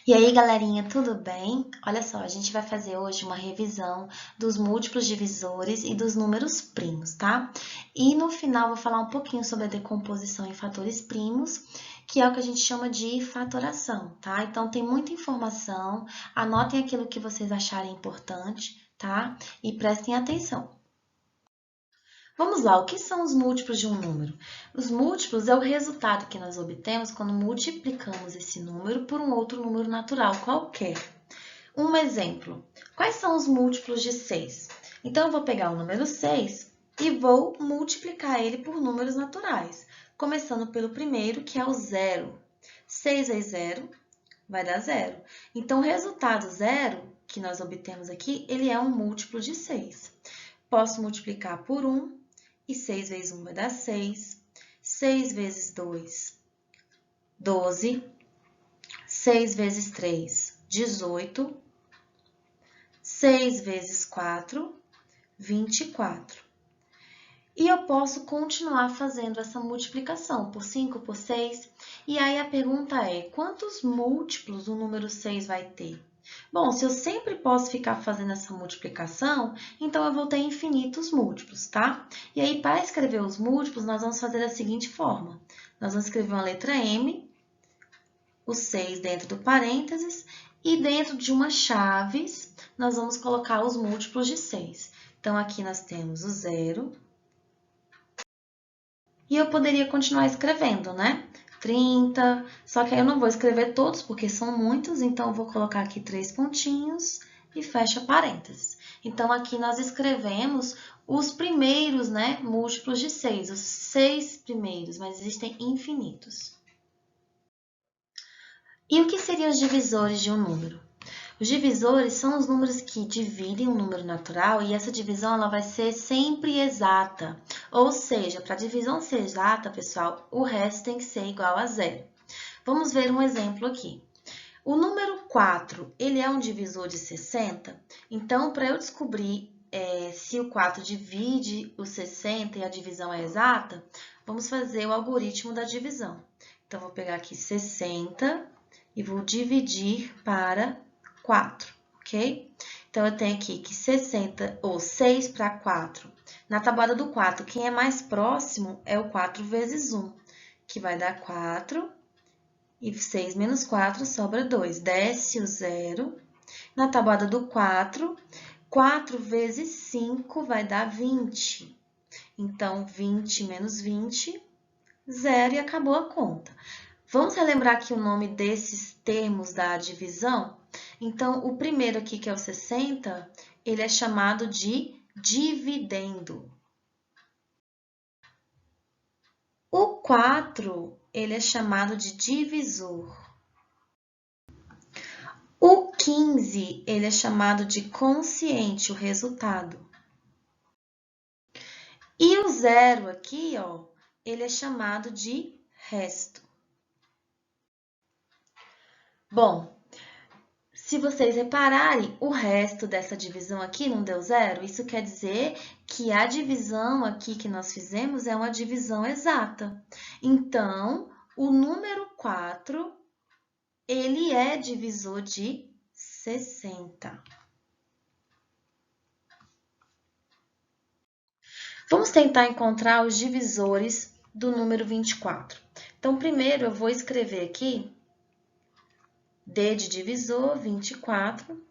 E aí, galerinha, tudo bem? Olha só, a gente vai fazer hoje uma revisão dos múltiplos divisores e dos números primos, tá? E no final vou falar um pouquinho sobre a decomposição em fatores primos, que é o que a gente chama de fatoração, tá? Então tem muita informação, anotem aquilo que vocês acharem importante, tá? E prestem atenção. Vamos lá, o que são os múltiplos de um número? Os múltiplos é o resultado que nós obtemos quando multiplicamos esse número por um outro número natural qualquer. Um exemplo, quais são os múltiplos de 6? Então, eu vou pegar o número 6 e vou multiplicar ele por números naturais, começando pelo primeiro, que é o zero. 6 vezes 0 vai dar zero. Então, o resultado zero, que nós obtemos aqui, ele é um múltiplo de 6. Posso multiplicar por 1, e 6 vezes 1 vai dar 6. 6 vezes 2, 12. 6 vezes 3, 18. 6 vezes 4, 24. E eu posso continuar fazendo essa multiplicação por 5, por 6. E aí a pergunta é, quantos múltiplos o número 6 vai ter? Bom, se eu sempre posso ficar fazendo essa multiplicação, então eu vou ter infinitos múltiplos, tá? E aí, para escrever os múltiplos, nós vamos fazer da seguinte forma. Nós vamos escrever uma letra M, o 6 dentro do parênteses, e dentro de uma chaves, nós vamos colocar os múltiplos de 6. Então, aqui nós temos o 0. E eu poderia continuar escrevendo, né? 30, só que aí eu não vou escrever todos, porque são muitos, então eu vou colocar aqui 3 pontinhos e fecha parênteses. Então, aqui nós escrevemos os primeiros, né, múltiplos de 6, os 6 primeiros, mas existem infinitos. E o que seriam os divisores de um número? Os divisores são os números que dividem um número natural e essa divisão ela vai ser sempre exata. Ou seja, para a divisão ser exata, pessoal, o resto tem que ser igual a zero. Vamos ver um exemplo aqui. O número 4, ele é um divisor de 60? Então, para eu descobrir se o 4 divide o 60 e a divisão é exata, vamos fazer o algoritmo da divisão. Então, vou pegar aqui 60 e vou dividir para 4, ok? Então, eu tenho aqui que 60, ou 6 para 4. Na tabuada do 4, quem é mais próximo é o 4 vezes 1, que vai dar 4. E 6 menos 4 sobra 2. Desce o 0. Na tabuada do 4, 4 vezes 5 vai dar 20. Então, 20 menos 20, 0 e acabou a conta. Vamos relembrar aqui o nome desses termos da divisão? Então, o primeiro aqui, que é o 60, ele é chamado de dividendo. O 4, ele é chamado de divisor. O 15, ele é chamado de quociente, o resultado. E o 0 aqui, ó, ele é chamado de resto. Bom, se vocês repararem, o resto dessa divisão aqui não deu zero, isso quer dizer que a divisão aqui que nós fizemos é uma divisão exata. Então, o número 4, ele é divisor de 60. Vamos tentar encontrar os divisores do número 24. Então, primeiro eu vou escrever aqui D de divisor, 24.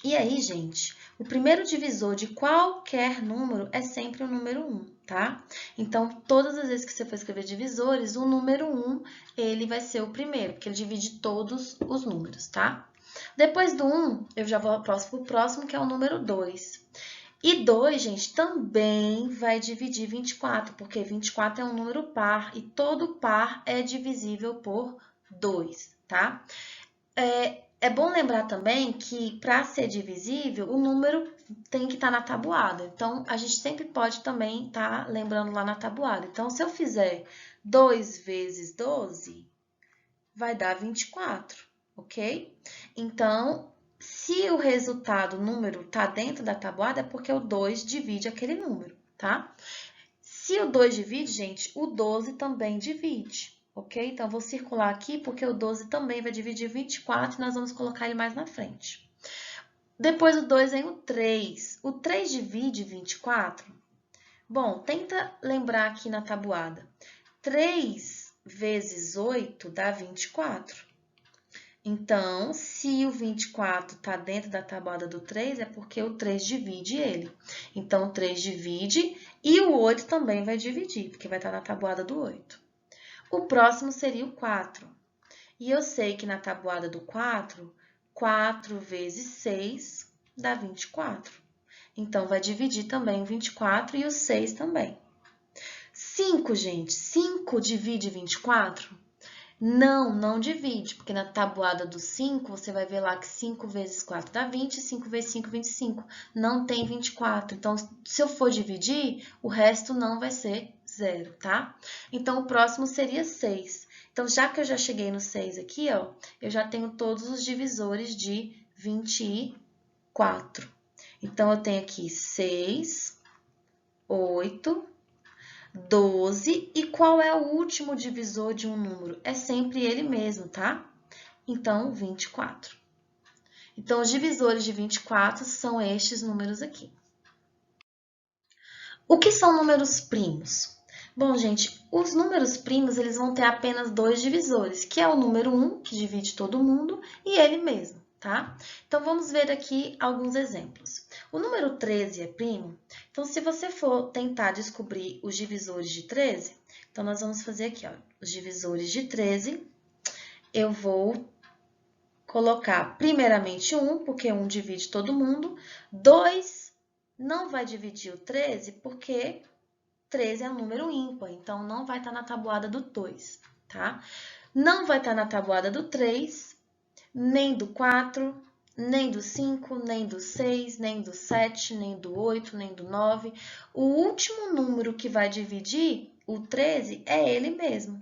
E aí, gente, o primeiro divisor de qualquer número é sempre o número 1, tá? Então, todas as vezes que você for escrever divisores, o número 1, ele vai ser o primeiro, porque ele divide todos os números, tá? Depois do 1, eu já vou para o próximo, que é o número 2. E 2, gente, também vai dividir 24, porque 24 é um número par e todo par é divisível por 2, tá? É bom lembrar também que, para ser divisível, o número tem que estar na tabuada. Então, a gente sempre pode também estar lembrando lá na tabuada. Então, se eu fizer 2 vezes 12, vai dar 24, ok? Então, se o resultado, o número, está dentro da tabuada, é porque o 2 divide aquele número, tá? Se o 2 divide, gente, o 12 também divide. ok? Então, vou circular aqui porque o 12 também vai dividir 24 e nós vamos colocar ele mais na frente. Depois do 2 vem o 3. O 3 divide 24? Bom, tenta lembrar aqui na tabuada. 3 vezes 8 dá 24. Então, se o 24 está dentro da tabuada do 3, é porque o 3 divide ele. Então, o 3 divide e o 8 também vai dividir, porque vai estar na tabuada do 8. O próximo seria o 4. E eu sei que na tabuada do 4, 4 vezes 6 dá 24. Então, vai dividir também o 24 e o 6 também. 5, gente. 5 divide 24? Não divide, porque na tabuada do 5, você vai ver lá que 5 vezes 4 dá 20, 5 vezes 5, 25. Não tem 24. Então, se eu for dividir, o resto não vai ser 0, tá? Então, o próximo seria 6. Então, já que eu já cheguei no 6 aqui, ó, eu já tenho todos os divisores de 24. Então, eu tenho aqui 6, 8, 12. E qual é o último divisor de um número? É sempre ele mesmo, tá? Então, 24. Então, os divisores de 24 são estes números aqui. O que são números primos? Bom, gente, os números primos eles vão ter apenas dois divisores, que é o número 1, que divide todo mundo, e ele mesmo, tá? Então, vamos ver aqui alguns exemplos. O número 13 é primo, então se você for tentar descobrir os divisores de 13, então nós vamos fazer aqui, ó, os divisores de 13, eu vou colocar primeiramente 1, porque 1 divide todo mundo, 2 não vai dividir o 13, porque 13 é um número ímpar, então não vai estar na tabuada do 2, tá? Não vai estar na tabuada do 3, nem do 4, nem do 5, nem do 6, nem do 7, nem do 8, nem do 9. O último número que vai dividir o 13 é ele mesmo,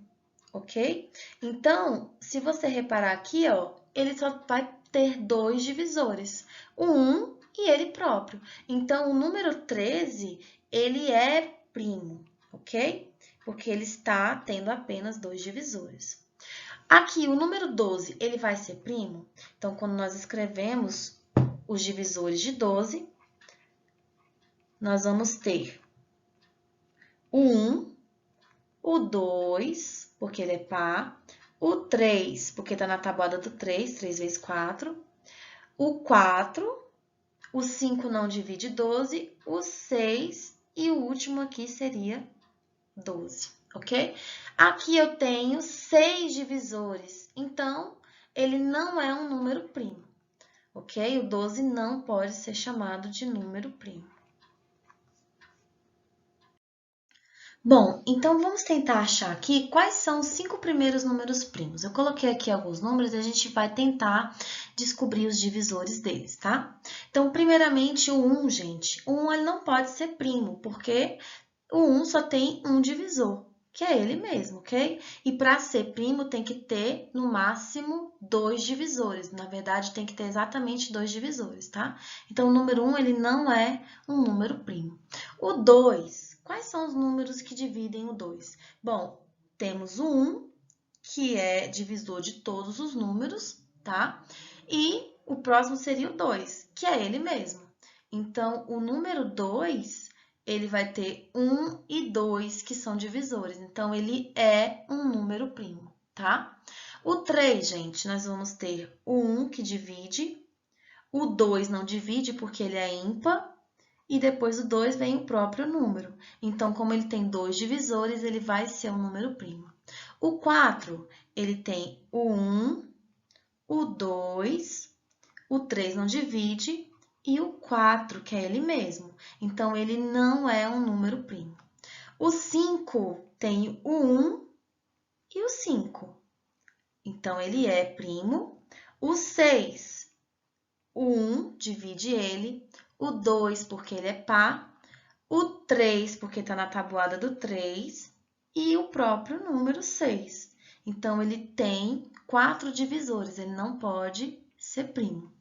ok? Então, se você reparar aqui, ó, ele só vai ter dois divisores, o 1 e ele próprio. Então, o número 13, ele é primo, ok? Porque ele está tendo apenas dois divisores. Aqui, o número 12, ele vai ser primo? Então, quando nós escrevemos os divisores de 12, nós vamos ter o 1, o 2, porque ele é par, o 3, porque está na tabuada do 3, 3 vezes 4, o 4, o 5 não divide 12, o 6 e o último aqui seria 12, ok? Aqui eu tenho 6 divisores, então ele não é um número primo, ok? O 12 não pode ser chamado de número primo. Bom, então vamos tentar achar aqui quais são os 5 primeiros números primos. Eu coloquei aqui alguns números e a gente vai tentar descobrir os divisores deles, tá? Então, primeiramente, o 1, gente. O 1 ele não pode ser primo, porque o 1 só tem um divisor, que é ele mesmo, ok? E para ser primo tem que ter, no máximo, 2 divisores. Na verdade, tem que ter exatamente 2 divisores, tá? Então, o número 1 ele não é um número primo. O 2... Quais são os números que dividem o 2? Bom, temos o 1, que é divisor de todos os números, tá? E o próximo seria o 2, que é ele mesmo. Então, o número 2, ele vai ter 1 e 2, que são divisores. Então, ele é um número primo, tá? O 3, gente, nós vamos ter o 1, que divide. O 2 não divide, porque ele é ímpar. E depois do 2 vem o próprio número. Então, como ele tem dois divisores, ele vai ser um número primo. O 4, ele tem o 1, o 2, o 3 não divide e o 4, que é ele mesmo. Então, ele não é um número primo. O 5 tem o 1 e o 5. Então, ele é primo. O 6, o 1 divide ele. O 2, porque ele é par. O 3, porque está na tabuada do 3, e o próprio número 6. Então, ele tem 4 divisores, ele não pode ser primo.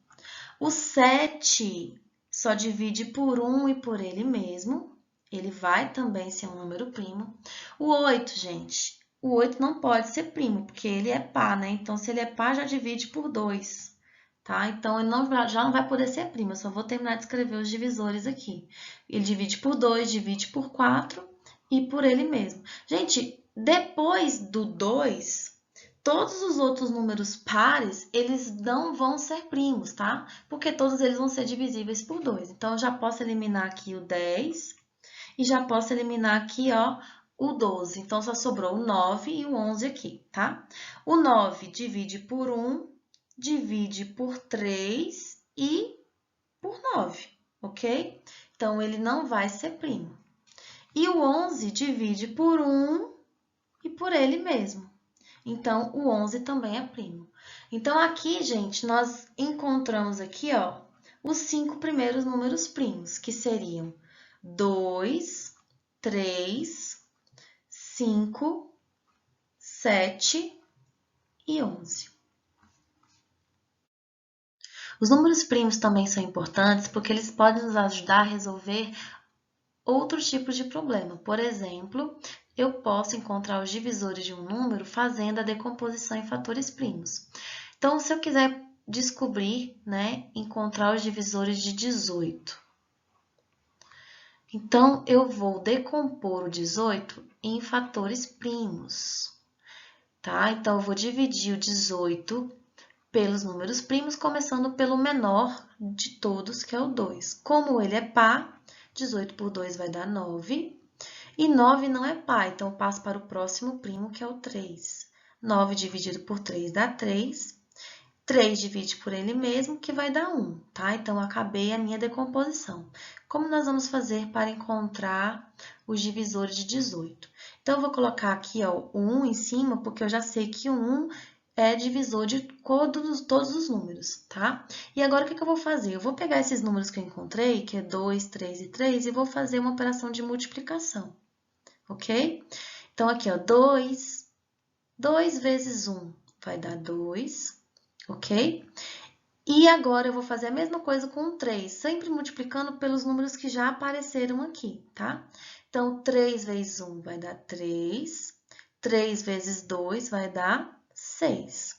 O 7 só divide por 1 e por ele mesmo, ele vai também ser um número primo. O 8, gente, o 8 não pode ser primo, porque ele é par, né? Então, se ele é par, já divide por 2, tá? Então, ele já não vai poder ser primo, eu só vou terminar de escrever os divisores aqui. Ele divide por 2, divide por 4 e por ele mesmo. Gente, depois do 2, todos os outros números pares, eles não vão ser primos, tá? Porque todos eles vão ser divisíveis por 2. Então, eu já posso eliminar aqui o 10 e já posso eliminar aqui, ó, o 12. Então, só sobrou o 9 e o 11 aqui, tá? O 9 divide por 1, divide por 3 e por 9, ok? Então, ele não vai ser primo. E o 11 divide por 1 e por ele mesmo. Então, o 11 também é primo. Então, aqui, gente, nós encontramos aqui, ó, os 5 primeiros números primos, que seriam 2, 3, 5, 7 e 11. Os números primos também são importantes porque eles podem nos ajudar a resolver outros tipos de problema. Por exemplo, eu posso encontrar os divisores de um número fazendo a decomposição em fatores primos. Então, se eu quiser descobrir, né, encontrar os divisores de 18. Então, eu vou decompor o 18 em fatores primos, tá? Então, eu vou dividir o 18 pelos números primos, começando pelo menor de todos, que é o 2. Como ele é par, 18 por 2 vai dar 9. E 9 não é par, então eu passo para o próximo primo, que é o 3. 9 dividido por 3 dá 3. 3 divide por ele mesmo, que vai dar 1, tá? Então, acabei a minha decomposição. Como nós vamos fazer para encontrar os divisores de 18? Então, eu vou colocar aqui, ó, o 1 em cima, porque eu já sei que o 1 é divisor de todos os números, tá? E agora, o que eu vou fazer? Eu vou pegar esses números que eu encontrei, que é 2, 3 e 3, e vou fazer uma operação de multiplicação, ok? Então, aqui, ó, 2 vezes 1 vai dar 2, ok? E agora, eu vou fazer a mesma coisa com o 3, sempre multiplicando pelos números que já apareceram aqui, tá? Então, 3 vezes 1 vai dar 3, 3 vezes 2 vai dar 6.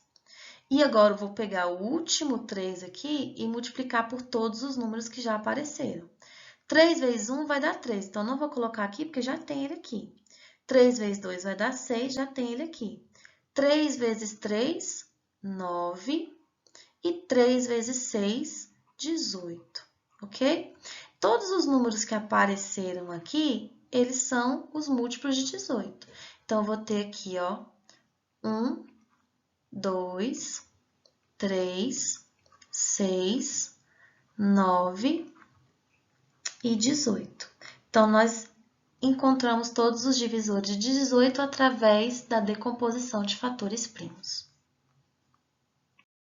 E agora, eu vou pegar o último 3 aqui e multiplicar por todos os números que já apareceram. 3 vezes 1 vai dar 3, então, não vou colocar aqui porque já tem ele aqui. 3 vezes 2 vai dar 6, já tem ele aqui. 3 vezes 3, 9. E 3 vezes 6, 18, ok? Todos os números que apareceram aqui, eles são os múltiplos de 18. Então, eu vou ter aqui, ó, 1, 2, 3, 6, 9 e 18. Então, nós encontramos todos os divisores de 18 através da decomposição de fatores primos.